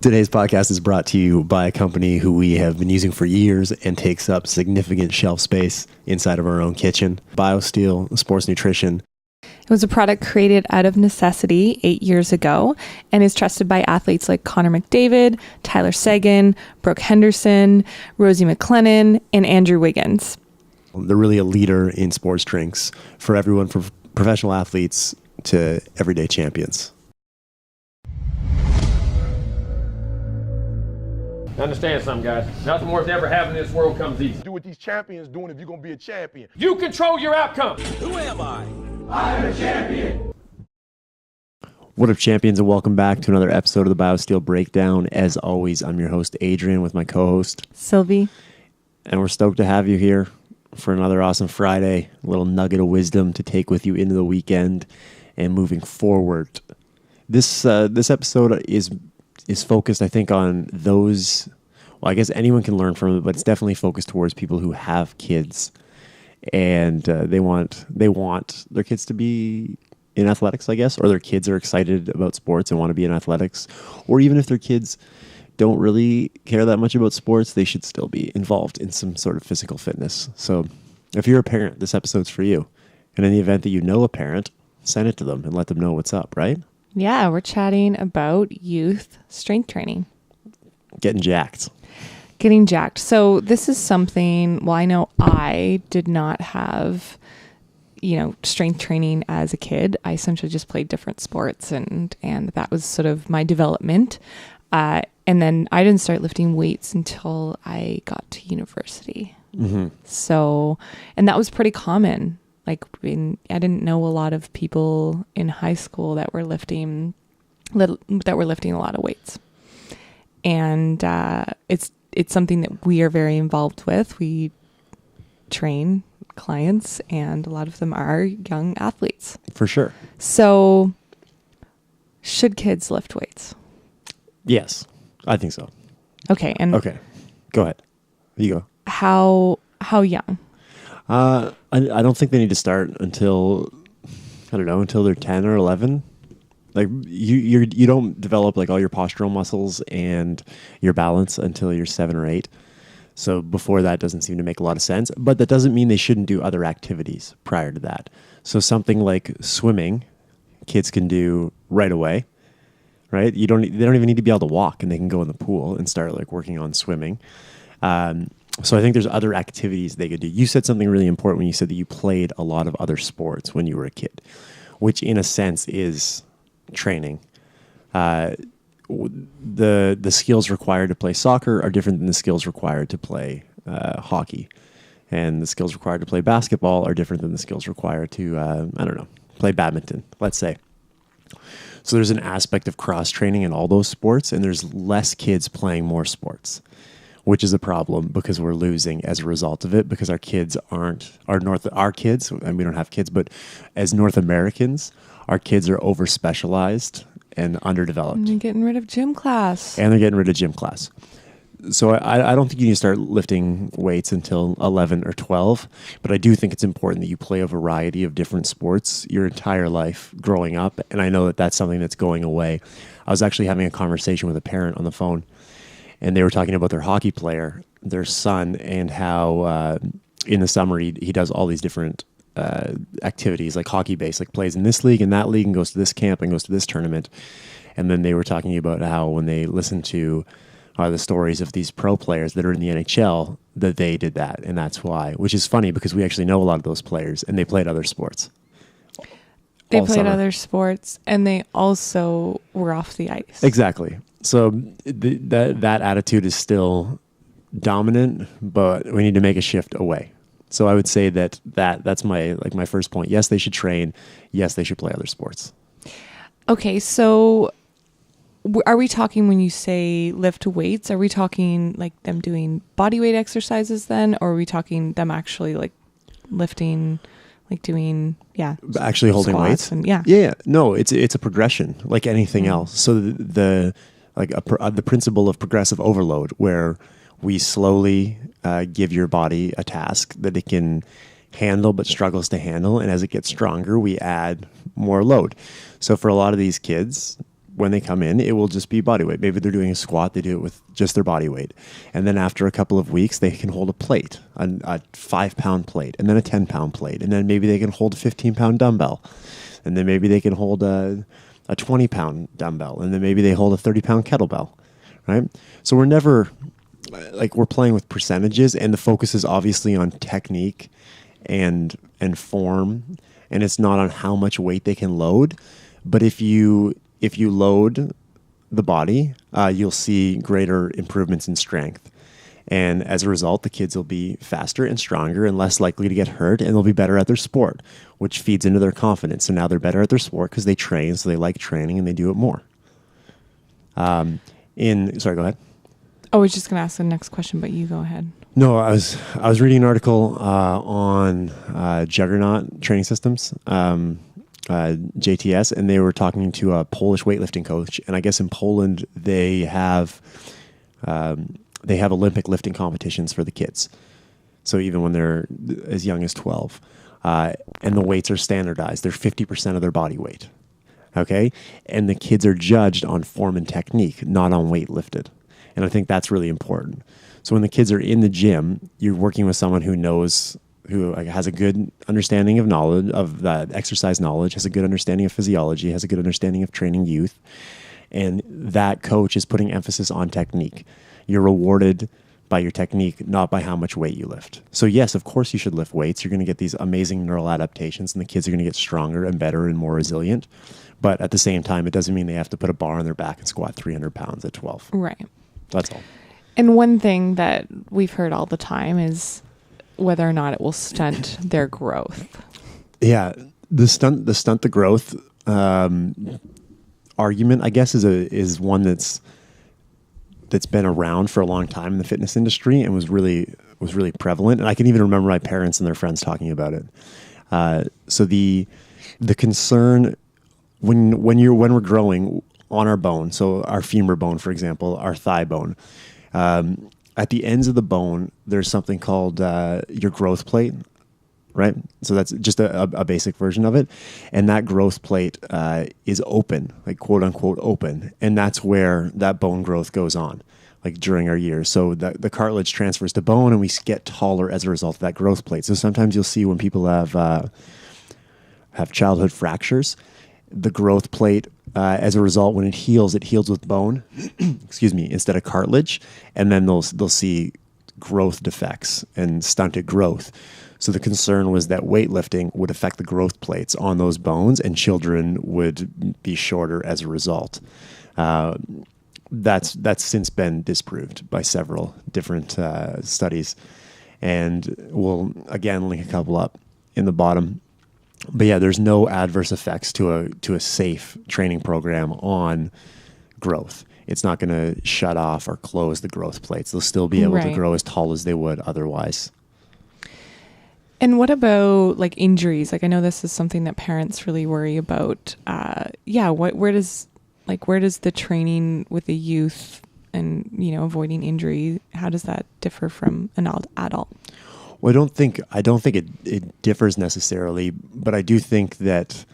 Today's podcast is brought to you by a company who we have been using for years and takes up significant shelf space inside of our own kitchen. Biosteel Sports Nutrition. It was a product created out of necessity 8 years ago and is trusted by athletes like Connor McDavid, Tyler Seguin, Brooke Henderson, Rosie MacLennan, and Andrew Wiggins. They're really a leader in sports drinks for everyone from professional athletes to everyday champions. Understand something, guys. Nothing worth ever having in this world comes easy. Do what these champions doing if you're going to be a champion. You control your outcome. Who am I? I'm a champion. What up, champions, and welcome back to another episode of the Biosteel Breakdown. As always, I'm your host, Adrian, with my co-host, Sylvie. And we're stoked to have you here for another awesome Friday. A little nugget of wisdom to take with you into the weekend and moving forward. This episode is focused, I think, on those, well, I guess anyone can learn from it, but it's definitely focused towards people who have kids and they want their kids to be in athletics, I guess, or their kids are excited about sports and want to be in athletics, or even if their kids don't really care that much about sports, they should still be involved in some sort of physical fitness. So if you're a parent, this episode's for you. And in the event that you know a parent, send it to them and let them know what's up, right? Yeah, we're chatting about youth strength training. Getting jacked. So this is something, well, I know I did not have, strength training as a kid. I essentially just played different sports and that was sort of my development. And then I didn't start lifting weights until I got to university. Mm-hmm. So, and that was pretty common. I didn't know a lot of people in high school that were lifting a lot of weights, and it's something that we are very involved with. We train clients, and a lot of them are young athletes. For sure. So, should kids lift weights? Yes, I think so. Okay, okay, go ahead. You go. How young? I don't think they need to start until they're 10 or 11. Like you don't develop like all your postural muscles and your balance until you're 7 or 8. So before that doesn't seem to make a lot of sense, but that doesn't mean they shouldn't do other activities prior to that. So something like swimming, kids can do right away, right? They don't even need to be able to walk, and they can go in the pool and start like working on swimming. So I think there's other activities they could do. You said something really important when you said that you played a lot of other sports when you were a kid, which in a sense is training. The skills required to play soccer are different than the skills required to play hockey. And the skills required to play basketball are different than the skills required to, play badminton, let's say. So there's an aspect of cross-training in all those sports, and there's less kids playing more sports, which is a problem because we're losing as a result of it, because our kids our kids, and we don't have kids, but as North Americans, our kids are over-specialized and underdeveloped. And they're getting rid of gym class. So I don't think you need to start lifting weights until 11 or 12, but I do think it's important that you play a variety of different sports your entire life growing up, and I know that that's something that's going away. I was actually having a conversation with a parent on the phone, and they were talking about their hockey player, their son, and how in the summer he does all these different activities, like hockey-based, like plays in this league and that league and goes to this camp and goes to this tournament. And then they were talking about how when they listen to the stories of these pro players that are in the NHL, that they did that, and that's why. Which is funny because we actually know a lot of those players, and they played other sports. They played other sports, and they also were off the ice. Exactly. So that attitude is still dominant, but we need to make a shift away. So I would say that's my first point. Yes, they should train. Yes, they should play other sports. Okay, so are we talking, when you say lift weights, are we talking like them doing body weight exercises then, or are we talking them actually like lifting, like doing, actually holding weights? And, No, it's a progression like anything else. So the principle of progressive overload, where we slowly give your body a task that it can handle but struggles to handle, and as it gets stronger, we add more load. So for a lot of these kids, when they come in, it will just be body weight. Maybe they're doing a squat, they do it with just their body weight. And then after a couple of weeks, they can hold a plate, a 5-pound plate, and then a 10-pound plate. And then maybe they can hold a 15-pound dumbbell. And then maybe they can hold a 20-pound dumbbell. And then maybe they hold a 30-pound kettlebell, right? So we're never, we're playing with percentages, and the focus is obviously on technique and form, and it's not on how much weight they can load. But if you load the body, you'll see greater improvements in strength. And as a result, the kids will be faster and stronger and less likely to get hurt, and they'll be better at their sport, which feeds into their confidence. So now they're better at their sport because they train, so they like training and they do it more. Sorry, go ahead. I was just going to ask the next question, but you go ahead. No, I was reading an article on Juggernaut Training Systems, JTS, and they were talking to a Polish weightlifting coach. And I guess in Poland they have Olympic lifting competitions for the kids. So even when they're as young as 12, and the weights are standardized, they're 50% of their body weight. Okay, and the kids are judged on form and technique, not on weight lifted. And I think that's really important. So when the kids are in the gym, you're working with someone who has a good understanding of knowledge, of exercise knowledge, has a good understanding of physiology, has a good understanding of training youth. And that coach is putting emphasis on technique. You're rewarded by your technique, not by how much weight you lift. So yes, of course you should lift weights. You're going to get these amazing neural adaptations, and the kids are going to get stronger and better and more resilient. But at the same time, it doesn't mean they have to put a bar on their back and squat 300 pounds at 12. Right. That's all. And one thing that we've heard all the time is whether or not it will stunt their growth. Yeah, the stunt the growth argument, I guess, is one that's been around for a long time in the fitness industry and was really prevalent. And I can even remember my parents and their friends talking about it. So the concern when we're growing on our bone, so our femur bone, for example, our thigh bone, at the ends of the bone, there's something called your growth plate, right? So that's just a basic version of it. And that growth plate is open, like quote unquote open. And that's where that bone growth goes on, like during our years. So the cartilage transfers to bone, and we get taller as a result of that growth plate. So sometimes you'll see when people have childhood fractures, the growth plate, as a result, when it heals with bone, excuse me, instead of cartilage, and then they'll see growth defects and stunted growth. So the concern was that weightlifting would affect the growth plates on those bones, and children would be shorter as a result. That's since been disproved by several different studies, and we'll again link a couple up in the bottom. But yeah, there's no adverse effects to a safe training program on growth. It's not going to shut off or close the growth plates. They'll still be able to grow as tall as they would otherwise. And what about like injuries? Like I know this is something that parents really worry about. Where does the training with the youth and avoiding injury, how does that differ from an adult? Well, I don't think it differs necessarily, but I do think that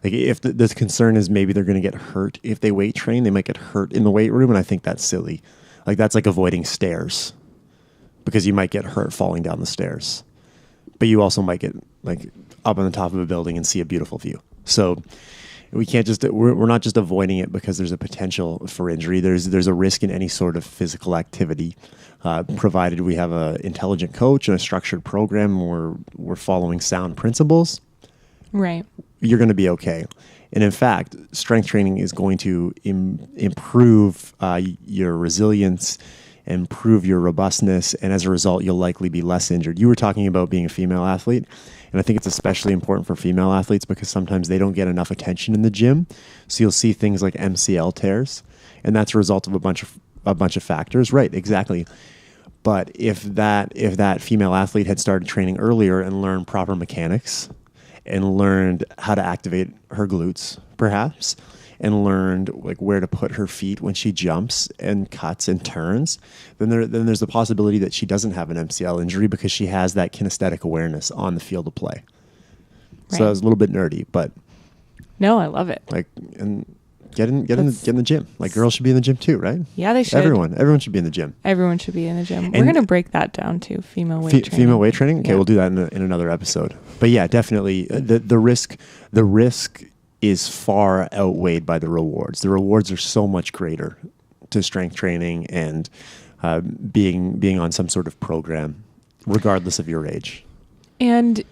if the concern is maybe they're going to get hurt if they weight train, they might get hurt in the weight room, and I think that's silly. Like that's like avoiding stairs, because you might get hurt falling down the stairs, but you also might get like up on the top of a building and see a beautiful view. So we can't we're not just avoiding it because there's a potential for injury. There's a risk in any sort of physical activity. Provided we have an intelligent coach and a structured program where we're following sound principles, right, you're going to be okay. And in fact, strength training is going to improve your resilience, improve your robustness, and as a result, you'll likely be less injured. You were talking about being a female athlete, and I think it's especially important for female athletes because sometimes they don't get enough attention in the gym. So you'll see things like MCL tears, and that's a result of a bunch of factors. Right, exactly. But if that female athlete had started training earlier and learned proper mechanics and learned how to activate her glutes, perhaps, and learned like where to put her feet when she jumps and cuts and turns, then there's the possibility that she doesn't have an MCL injury because she has that kinesthetic awareness on the field of play. Right. So that was a little bit nerdy, but no, I love it. And Get in the gym. Like girls should be in the gym too, right? Yeah, they should. Everyone should be in the gym. Everyone should be in the gym. We're going to break that down too. Female weight training. Female weight training. Okay, Yeah. we'll do that in another episode. But yeah, definitely the risk is far outweighed by the rewards. The rewards are so much greater to strength training and being on some sort of program, regardless of your age. And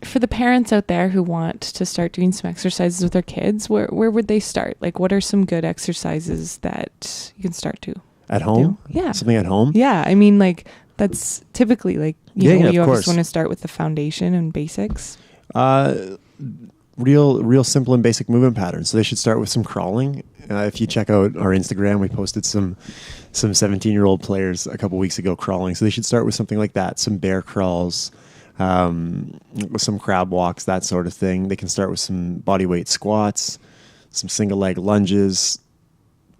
for the parents out there who want to start doing some exercises with their kids, where would they start? Like, what are some good exercises that you can start to At home? do? Yeah. Something at home? Yeah. I mean, like, that's typically like, you of always course. want to start with the foundation and basics. Real simple and basic movement patterns. So they should start with some crawling. If you check out our Instagram, we posted some 17-year-old players a couple weeks ago crawling. So they should start with something like that, some bear crawls, some crab walks, that sort of thing. They can start with some body weight squats, some single leg lunges.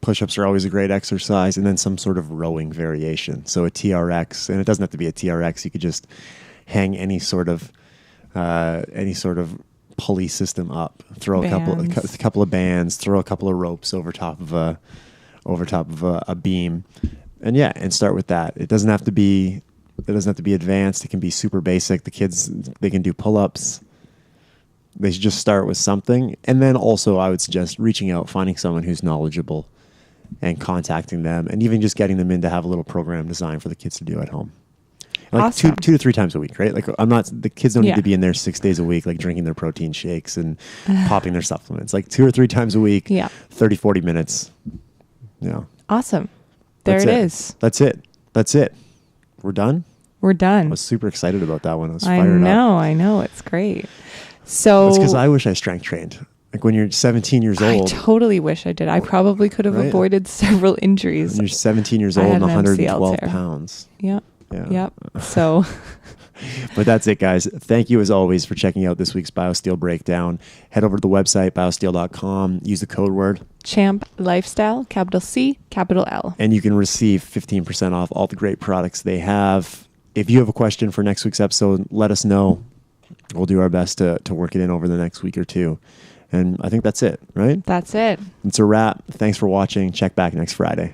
Push-ups are always a great exercise, and then some sort of rowing variation. So a TRX, and it doesn't have to be a TRX. You could just hang any sort of pulley system up, throw a couple of bands, throw a couple of ropes over top of a beam, and start with that. It doesn't have to be advanced. It can be super basic. The kids, they can do pull-ups. They should just start with something. And then also I would suggest reaching out, finding someone who's knowledgeable and contacting them, and even just getting them in to have a little program designed for the kids to do at home. Like Awesome. 2 to 3 times a week, right? Like the kids don't need to be in there 6 days a week, like drinking their protein shakes and popping their supplements. Like 2 or 3 times a week, 30, 40 minutes. Yeah. Awesome. There it is. That's it. We're done. We're done. I was super excited about that one. I was fired up. I know. It's great. So That's because I wish I strength trained. Like when you're 17 years I old. totally wish I did. I probably could have avoided several injuries. When you're 17 years I old had and an MCL 112 tear. pounds. Yep. Yeah. Yep. So But that's it, guys. Thank you, as always, for checking out this week's Biosteel Breakdown. Head over to the website, biosteel.com. Use the code word Champ Lifestyle, capital C, capital L. and you can receive 15% off all the great products they have. If you have a question for next week's episode, let us know. We'll do our best to work it in over the next week or two. And I think that's it, right? That's it. It's a wrap. Thanks for watching. Check back next Friday.